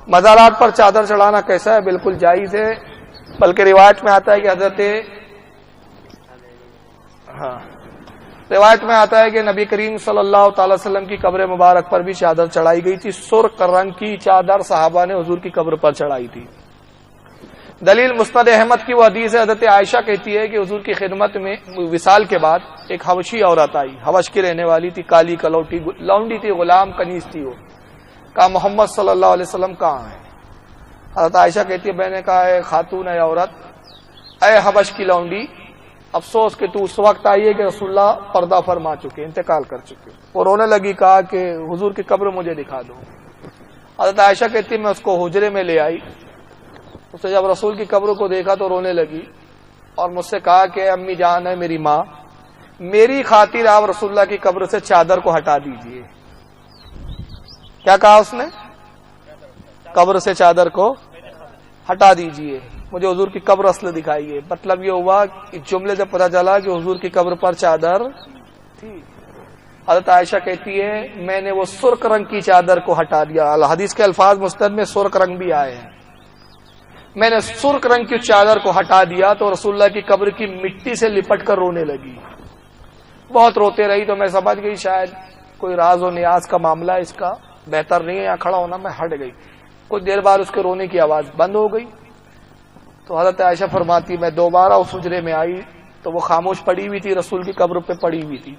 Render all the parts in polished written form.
مزارات پر چادر چڑھانا کیسا ہے؟ بالکل جائز ہے، بلکہ روایت میں آتا ہے کہ روایت میں آتا ہے کہ نبی کریم صلی اللہ تعالی وسلم کی قبر مبارک پر بھی چادر چڑھائی گئی تھی. سرخ رنگ کی چادر صحابہ نے حضور کی قبر پر چڑھائی تھی. دلیل مسند احمد کی وہ حدیث ہے، حضرت عائشہ کہتی ہے کہ حضور کی خدمت میں وصال کے بعد ایک حبشی عورت آئی، حبش کی رہنے والی تھی، کالی کلوٹی لونڈی تھی، غلام کنیز تھی. وہ کہا محمد صلی اللہ علیہ وسلم کہاں ہیں؟ حضرت عائشہ کہتی ہے میں نے کہا اے خاتون، اے عورت، اے حبش کی لونڈی، افسوس کہ تو اس وقت آئی ہے کہ رسول اللہ پردہ فرما چکے، انتقال کر چکے. وہ رونے لگی، کہا کہ حضور کی قبر مجھے دکھا دو. حضرت عائشہ کہتی ہے میں اس کو حجرے میں لے آئی. اس نے جب رسول کی قبر کو دیکھا تو رونے لگی اور مجھ سے کہا کہ امی جان ہے میری ماں، میری خاطر آپ رسول اللہ کی قبر سے چادر کو ہٹا دیجئے. کیا کہا اس نے؟ قبر سے چادر کو ہٹا دیجئے، مجھے حضور کی قبر اصل دکھائیے. مطلب یہ ہوا کہ جملے سے پتہ چلا کہ حضور کی قبر پر چادر تھی. حضرت عائشہ کہتی ہے میں نے وہ سرخ رنگ کی چادر کو ہٹا دیا. الحدیث کے الفاظ مسند میں سرخ رنگ بھی آئے ہیں. میں نے سرخ رنگ کی چادر کو ہٹا دیا تو رسول اللہ کی قبر کی مٹی سے لپٹ کر رونے لگی. بہت روتے رہی تو میں سمجھ گئی شاید کوئی راز و نیاز کا معاملہ ہے، اس کا بہتر نہیں ہے یہاں کھڑا ہونا. میں ہٹ گئی. کچھ دیر بعد اس کے رونے کی آواز بند ہو گئی. تو حضرت عائشہ فرماتی میں دوبارہ اس حجرے میں آئی تو وہ خاموش پڑی ہوئی تھی، رسول کی قبر پہ پڑی ہوئی تھی.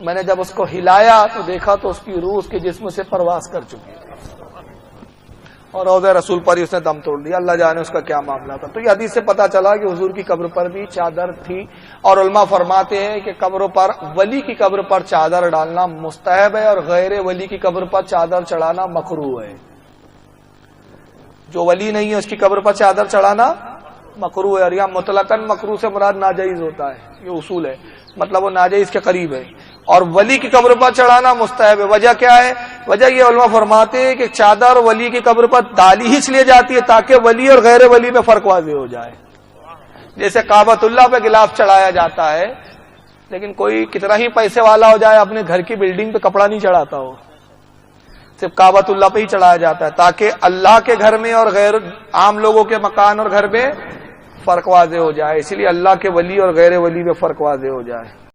میں نے جب اس کو ہلایا تو دیکھا تو اس کی روح اس کے جسم سے پرواز کر چکی تھی اور روضہ رسول پر ہی اس نے دم توڑ دیا. اللہ جانے اس کا کیا معاملہ تھا. تو یہ حدیث سے پتہ چلا کہ حضور کی قبر پر بھی چادر تھی. اور علماء فرماتے ہیں کہ قبروں پر ولی کی قبر پر چادر ڈالنا مستحب ہے اور غیر ولی کی قبر پر چادر چڑھانا مکروہ ہے. جو ولی نہیں ہے اس کی قبر پر چادر چڑھانا مکروہ ہے. اور یہاں مطلقاً مکروہ سے مراد ناجائز ہوتا ہے، یہ اصول ہے، مطلب وہ ناجائز کے قریب ہے. اور ولی کی قبر پر چڑھانا مستحب ہے. وجہ کیا ہے؟ وجہ یہ علماء فرماتے ہیں کہ چادر ولی کی قبر پر ڈالی ہی اس لیے جاتی ہے تاکہ ولی اور غیر ولی میں فرق واضح ہو جائے. جیسے کعبۃ اللہ پہ غلاف چڑھایا جاتا ہے، لیکن کوئی کتنا ہی پیسے والا ہو جائے اپنے گھر کی بلڈنگ پہ کپڑا نہیں چڑھاتا ہو، صرف کعبۃ اللہ پہ ہی چڑھایا جاتا ہے تاکہ اللہ کے گھر میں اور غیر عام لوگوں کے مکان اور گھر میں فرق واضح ہو جائے. اسی لیے اللہ کے ولی اور غیر ولی میں فرق واضح ہو جائے.